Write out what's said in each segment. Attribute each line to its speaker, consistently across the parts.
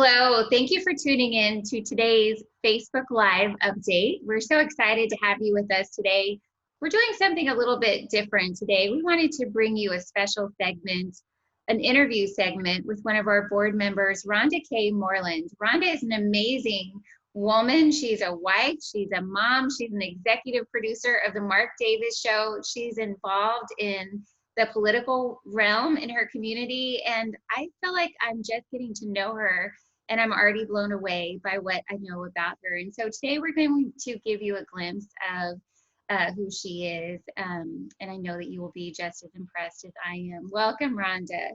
Speaker 1: Hello, thank you for tuning in to today's Facebook Live update. We're so excited to have you with us today. We're doing something a little bit different today. We wanted to bring you a special segment, an interview segment with one of our board members, Rhonda K. Moreland. Rhonda is an amazing woman. She's a wife, she's a mom, she's an executive producer of the Marc Davis Show. She's involved in the political realm in her community, and I feel like I'm just getting to know her and I'm already blown away by what I know about her. And so today we're going to give you a glimpse of who she is, and I know that you will be just as impressed as I am. Welcome, Rhonda.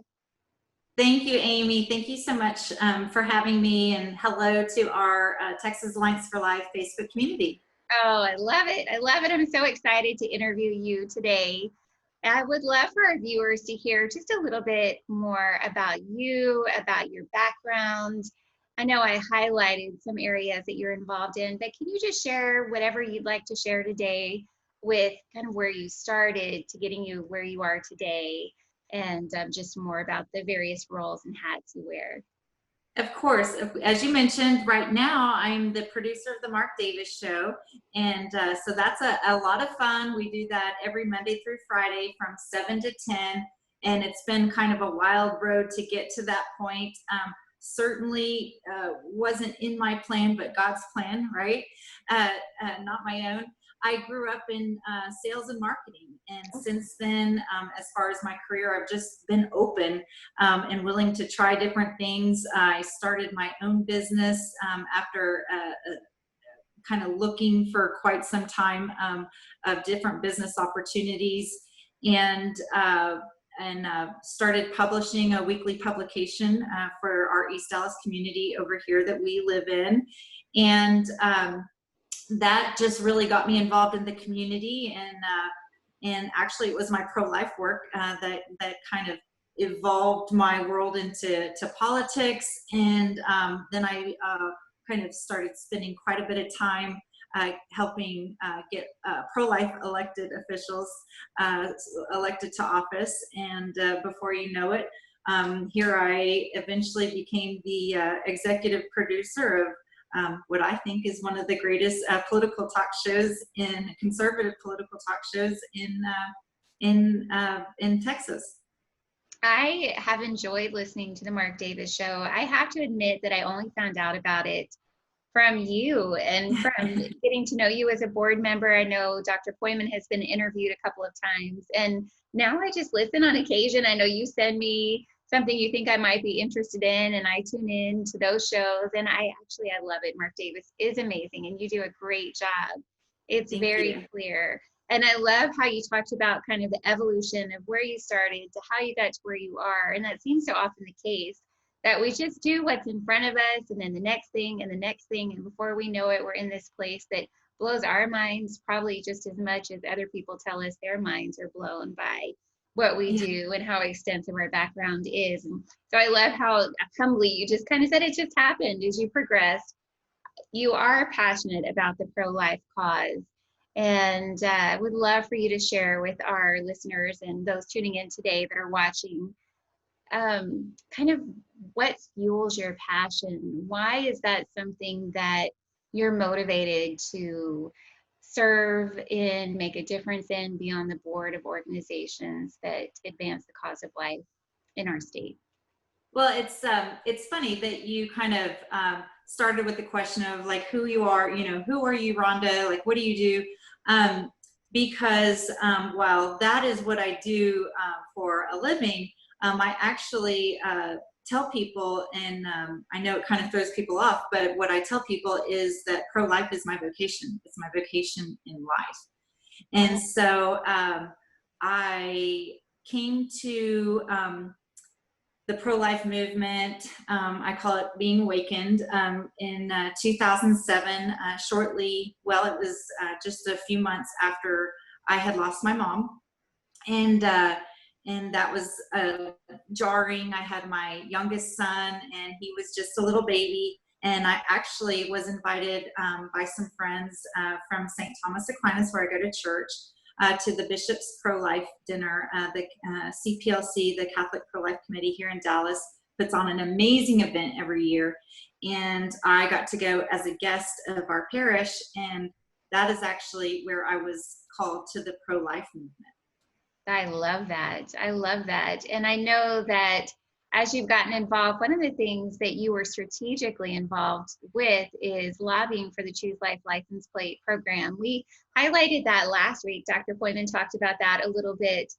Speaker 2: Thank you, Amy. Thank you so much for having me, and hello to our Texas Alliance for Life Facebook community.
Speaker 1: Oh, I love it. I love it. I'm so excited to interview you today. I would love for our viewers to hear just a little bit more about you, about your background. I know I highlighted some areas that you're involved in, but can you just share whatever you'd like to share today with kind of where you started to getting you where you are today, and just more about the various roles and hats you wear?
Speaker 2: Of course, as you mentioned, right now I'm the producer of the Marc Davis Show, and so that's a lot of fun. We do that every Monday through Friday from 7 to 10, and it's been kind of a wild road to get to that point. Certainly wasn't in my plan, but God's plan, right? Not my own. I grew up in sales and marketing, and since then, as far as my career, I've just been open and willing to try different things. I started my own business after kind of looking for quite some time of different business opportunities, and started publishing a weekly publication for our East Dallas community over here that we live in. And that just really got me involved in the community, and actually it was my pro-life work that kind of evolved my world into politics. And then I kind of started spending quite a bit of time helping get pro-life elected officials elected to office. And before you know it, here I eventually became the executive producer of what I think is one of the greatest political talk shows, conservative political talk shows in Texas.
Speaker 1: I have enjoyed listening to the Marc Davis Show. I have to admit that I only found out about it from you and from getting to know you as a board member. I know Dr. Poyman has been interviewed a couple of times, and now I just listen on occasion. I know you send me something you think I might be interested in, and I tune in to those shows, and I love it. Marc Davis is amazing, and you do a great job. It's very clear. And I love how you talked about kind of the evolution of where you started to how you got to where you are. And that seems so often the case, that we just do what's in front of us, and then the next thing and the next thing, and before we know it, we're in this place that blows our minds probably just as much as other people tell us their minds are blown by what we do and how extensive our background is. And so I love how humbly you just kind of said it just happened as you progressed. You are passionate about the pro-life cause, and I would love for you to share with our listeners and those tuning in today that are watching kind of what fuels your passion. Why is that something that you're motivated to serve in, make a difference in, be on the board of organizations that advance the cause of life in our state?
Speaker 2: Well, it's funny that you kind of started with the question of like who you are. You know, who are you, Rhonda? Like, what do you do? Because while that is what I do for a living, I actually tell people, and I know it kind of throws people off, but what I tell people is that pro-life is my vocation. It's my vocation in life. And so I came to the pro-life movement, I call it being awakened, in 2007, shortly, well, it was just a few months after I had lost my mom. And that was jarring. I had my youngest son, and he was just a little baby. And I actually was invited by some friends from St. Thomas Aquinas, where I go to church, to the Bishop's Pro-Life Dinner. The CPLC, the Catholic Pro-Life Committee here in Dallas, puts on an amazing event every year. And I got to go as a guest of our parish. And that is actually where I was called to the pro-life movement.
Speaker 1: I love that. I love that. And I know that as you've gotten involved, one of the things that you were strategically involved with is lobbying for the Choose Life license plate program. We highlighted that last week. Dr. Foyman talked about that a little bit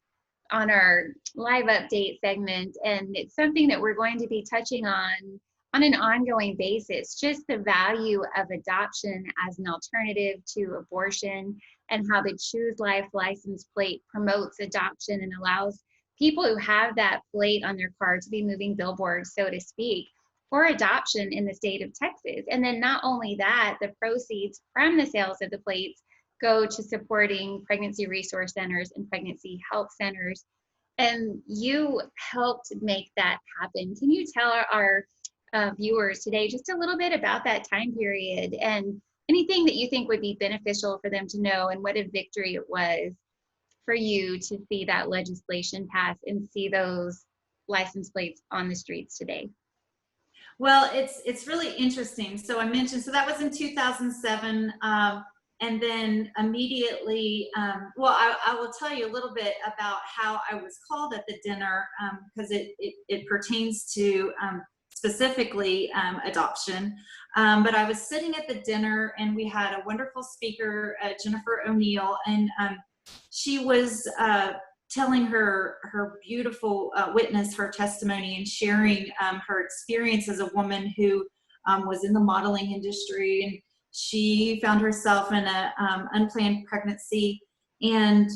Speaker 1: on our live update segment, and it's something that we're going to be touching on an ongoing basis, just the value of adoption as an alternative to abortion, and how the Choose Life license plate promotes adoption and allows people who have that plate on their car to be moving billboards, so to speak, for adoption in the state of Texas. And then not only that, the proceeds from the sales of the plates go to supporting pregnancy resource centers and pregnancy health centers. And you helped make that happen. Can you tell our viewers today just a little bit about that time period and anything that you think would be beneficial for them to know, and what a victory it was for you to see that legislation pass and see those license plates on the streets today?
Speaker 2: Well, it's really interesting. So I mentioned, so that was in 2007. And then immediately, well, I will tell you a little bit about how I was called at the dinner, because it pertains to specifically adoption. But I was sitting at the dinner, and we had a wonderful speaker, Jennifer O'Neill, and she was telling her beautiful witness, her testimony, and sharing her experience as a woman who was in the modeling industry, and she found herself in a unplanned pregnancy. And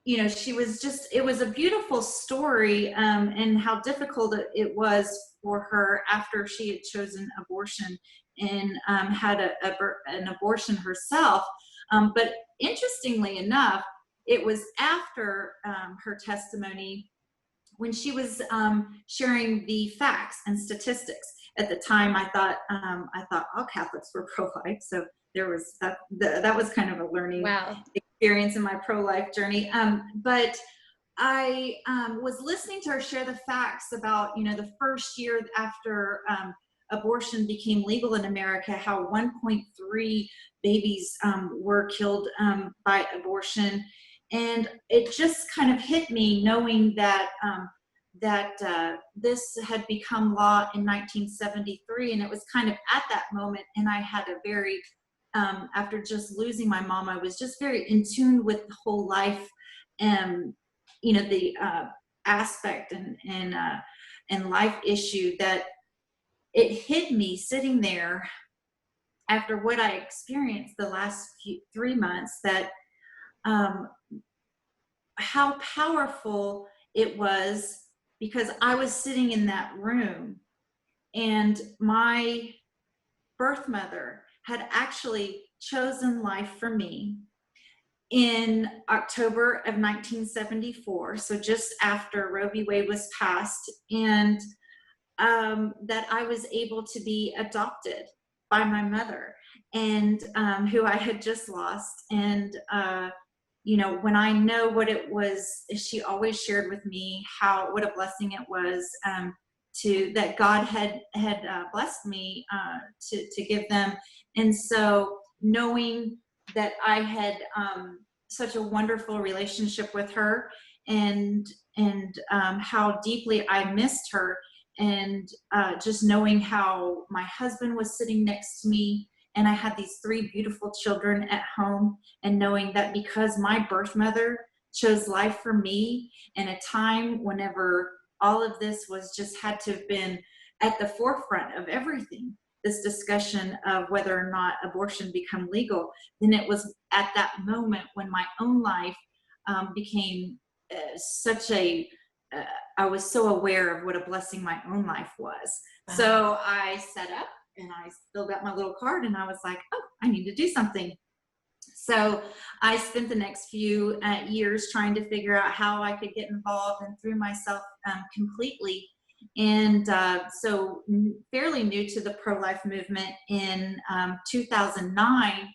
Speaker 2: you know, she was just, it was a beautiful story, and how difficult it was for her after she had chosen abortion and had an abortion herself. But interestingly enough, it was after her testimony, when she was sharing the facts and statistics. At the time, I thought all Catholics were pro-life, so there was that was kind of a learning experience in my pro-life journey. But I was listening to her share the facts about, you know, the first year after abortion became legal in America, how 1.3 babies were killed by abortion. And it just kind of hit me, knowing that this had become law in 1973, and it was kind of at that moment. And I had a very, after just losing my mom, I was just very in tune with the whole life, and you know, the aspect and life issue, that it hit me sitting there after what I experienced the last 3 months, that how powerful it was, because I was sitting in that room, and my birth mother had actually chosen life for me in October of 1974, so just after Roe v. Wade was passed, and that I was able to be adopted by my mother, and who I had just lost. And you know, when I know what it was, she always shared with me what a blessing it was that God had blessed me to give them. And so knowing that I had such a wonderful relationship with her, and how deeply I missed her, and just knowing how my husband was sitting next to me, and I had these 3 beautiful children at home, and knowing that because my birth mother chose life for me in a time whenever all of this was just had to have been at the forefront of everything, this discussion of whether or not abortion become legal, then it was at that moment when my own life became I was so aware of what a blessing my own life was. So I set up, and I filled out my little card, and I was like, oh, I need to do something. So I spent the next few years trying to figure out how I could get involved, and threw myself completely. And so fairly new to the pro-life movement in 2009,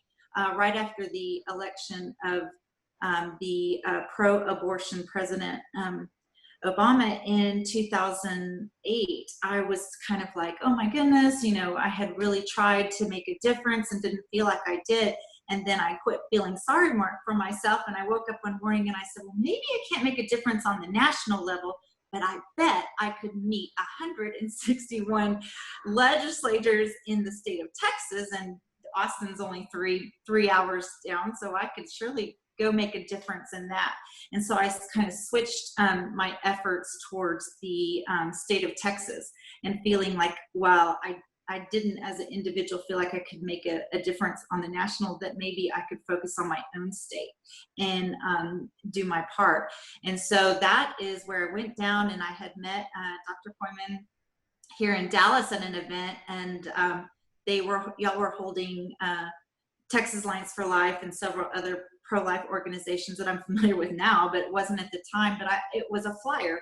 Speaker 2: right after the election of the pro-abortion president. Obama in 2008, I was kind of like, oh my goodness, I had really tried to make a difference and didn't feel like I did. And then I quit feeling sorry for myself. And I woke up one morning and I said, well, maybe I can't make a difference on the national level, but I bet I could meet 161 legislators in the state of Texas. And Austin's only three hours down, so I could surely go make a difference in that. And so I kind of switched my efforts towards the state of Texas, and feeling like, well, I didn't as an individual feel like I could make a difference on the national, that maybe I could focus on my own state and do my part. And so that is where I went down, and I had met Dr. Poyman here in Dallas at an event, and y'all were holding Texas Alliance for Life and several other pro-life organizations that I'm familiar with now, but it wasn't at the time. But it was a flyer,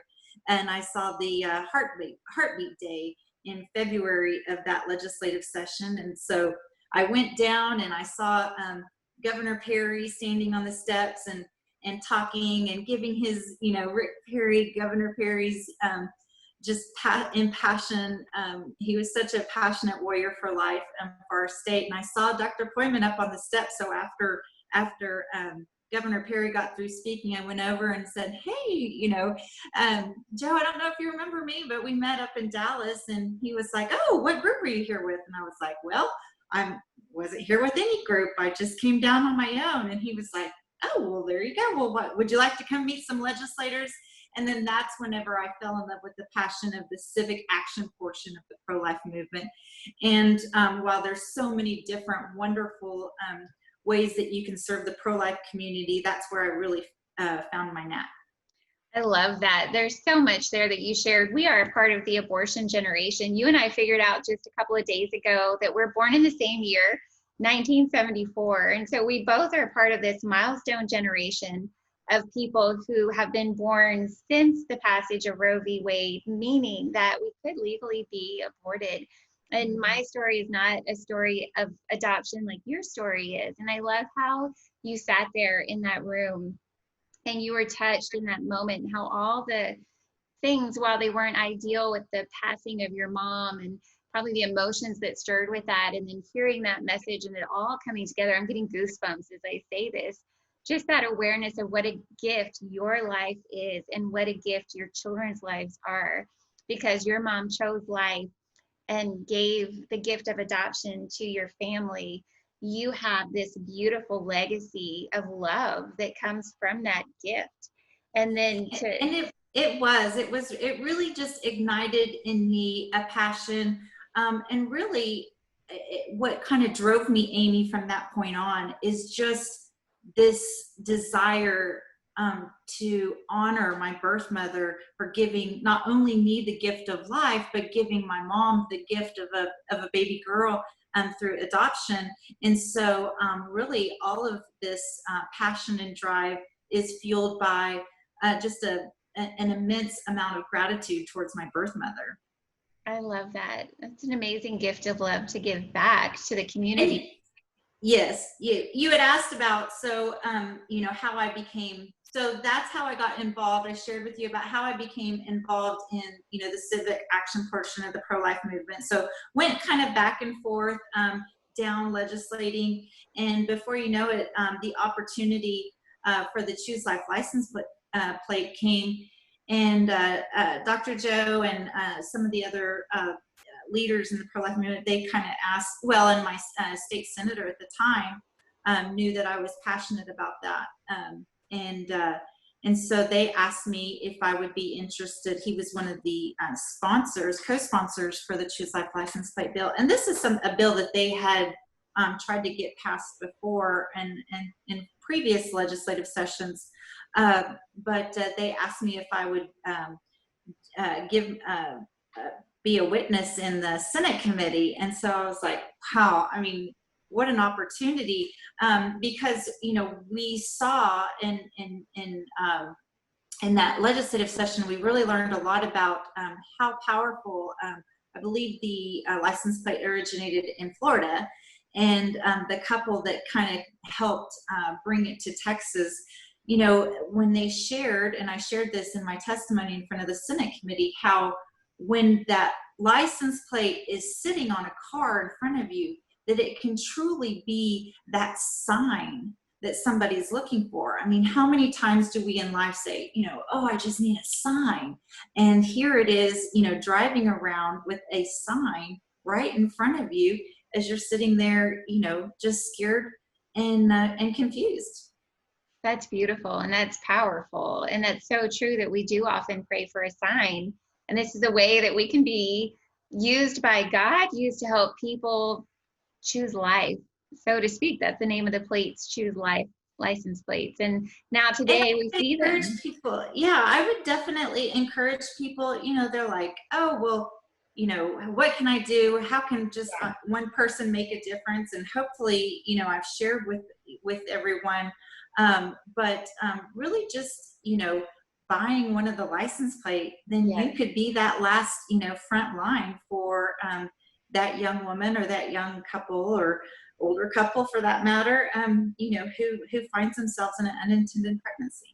Speaker 2: and I saw the Heartbeat Day in February of that legislative session. And so I went down and I saw Governor Perry standing on the steps and talking and giving his, Rick Perry, Governor Perry's just impassioned. He was such a passionate warrior for life for our state. And I saw Dr. Poyman up on the steps. So after Governor Perry got through speaking, I went over and said, hey, Joe, I don't know if you remember me, but we met up in Dallas. And he was like, oh, what group were you here with? And I was like, well, I wasn't here with any group. I just came down on my own. And he was like, oh, well, there you go. Well, what would you like to come meet some legislators? And then that's whenever I fell in love with the passion of the civic action portion of the pro-life movement. And while there's so many different wonderful ways that you can serve the pro-life community, that's where I really found my knack.
Speaker 1: I love that. There's so much there that you shared. We are a part of the abortion generation. You and I figured out just a couple of days ago that we're born in the same year, 1974. And so we both are part of this milestone generation of people who have been born since the passage of Roe v. Wade, meaning that we could legally be aborted. And my story is not a story of adoption like your story is. And I love how you sat there in that room and you were touched in that moment, and how all the things, while they weren't ideal with the passing of your mom and probably the emotions that stirred with that, and then hearing that message and it all coming together, I'm getting goosebumps as I say this, just that awareness of what a gift your life is and what a gift your children's lives are, because your mom chose life and gave the gift of adoption to your family. You have this beautiful legacy of love that comes from that gift. And then
Speaker 2: it really just ignited in me a passion, and really what kind of drove me, Amy, from that point on is just this desire to honor my birth mother for giving not only me the gift of life, but giving my mom the gift of a baby girl through adoption. And so really all of this passion and drive is fueled by just an immense amount of gratitude towards my birth mother.
Speaker 1: I love that. That's an amazing gift of love to give back to the community.
Speaker 2: And yes, you had asked about, so how I became, so that's how I got involved. I shared with you about how I became involved in the civic action portion of the pro-life movement. So went kind of back and forth down legislating, and before you know it, the opportunity for the Choose Life license plate came, and Dr. Joe and some of the other leaders in the pro-life movement, they kind of asked, well, and my state senator at the time knew that I was passionate about that. And so they asked me if I would be interested. He was one of the co-sponsors for the Choose Life license plate bill. And this is a bill that they had tried to get passed before and in previous legislative sessions. But they asked me if I would be a witness in the Senate committee. And so I was like, wow, I mean, what an opportunity, because we saw in that legislative session, we really learned a lot about how powerful. I believe the license plate originated in Florida, and the couple that kind of helped bring it to Texas you know, when they shared, and I shared this in my testimony in front of the Senate committee, how when that license plate is sitting on a car in front of you, that it can truly be that sign that somebody's looking for. I mean, how many times do we in life say, you know, oh, I just need a sign. And here it is, you know, driving around with a sign right in front of you as you're sitting there, you know, just scared and confused.
Speaker 1: That's beautiful and that's powerful. And that's so true that we do often pray for a sign. And this is a way that we can be used by God, used to help people choose life, so to speak. That's the name of the plates, choose life license plates. And now
Speaker 2: And
Speaker 1: today we
Speaker 2: I
Speaker 1: see
Speaker 2: encourage
Speaker 1: them.
Speaker 2: people, yeah, I would definitely encourage people, you know, they're like, oh, well, you know, what can I do? How can just one person make a difference? And hopefully, you know, I've shared with everyone, but really just, you know, buying one of the license plate, then
Speaker 1: Yes.
Speaker 2: you could be that last, you know, front line for that young woman or that young couple or older couple for that matter, you know, who finds themselves in an unintended pregnancy.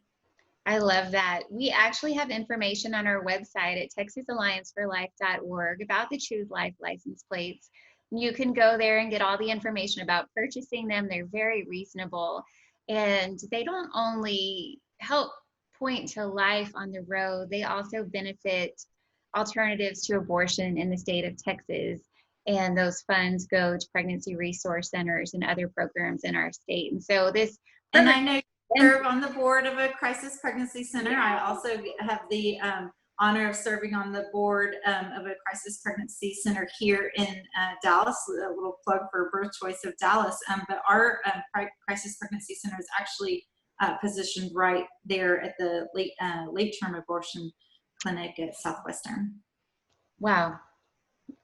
Speaker 1: I love that. We actually have information on our website at texasallianceforlife.org about the Choose Life license plates. You can go there and get all the information about purchasing them. They're very reasonable. And they don't only help point to life on the road, they also benefit alternatives to abortion in the state of Texas. And those funds go to pregnancy resource centers and other programs in our state. And so this
Speaker 2: And
Speaker 1: program,
Speaker 2: I know you serve on the board of a crisis pregnancy center.
Speaker 1: yeah.
Speaker 2: I also have the honor of serving on the board of a crisis pregnancy center here in Dallas. A little plug for Birth Choice of Dallas. But our crisis pregnancy center is actually positioned right there at the late term abortion clinic at Southwestern.
Speaker 1: Wow.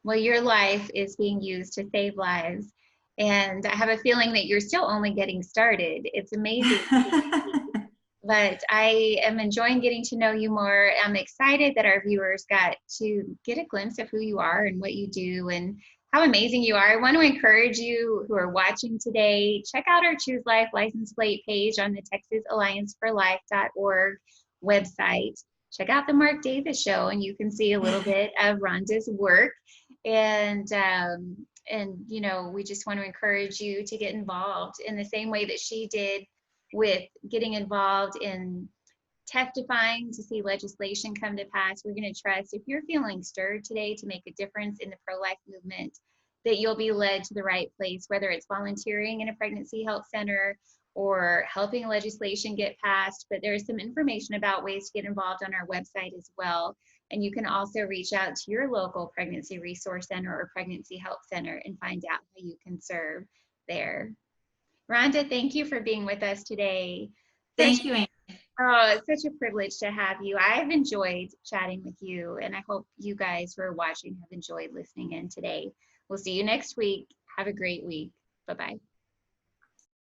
Speaker 1: Well, your life is being used to save lives. And I have a feeling that you're still only getting started. It's amazing to see. But I am enjoying getting to know you more. I'm excited that our viewers got to get a glimpse of who you are and what you do and how amazing you are. I want to encourage you who are watching today, check out our Choose Life license plate page on the texasallianceforlife.org website. Check out the Marc Davis Show and you can see a little bit of Rhonda's work. And you know, we just want to encourage you to get involved in the same way that she did with getting involved in testifying to see legislation come to pass. We're going to trust if you're feeling stirred today to make a difference in the pro-life movement, that you'll be led to the right place, whether it's volunteering in a pregnancy health center or helping legislation get passed. But there's some information about ways to get involved on our website as well. And you can also reach out to your local pregnancy resource center or pregnancy health center and find out how you can serve there. Rhonda, thank you for being with us today.
Speaker 2: Thank you, Amy.
Speaker 1: Oh, it's such a privilege to have you. I've enjoyed chatting with you, and I hope you guys who are watching have enjoyed listening in today. We'll see you next week. Have a great week. Bye-bye.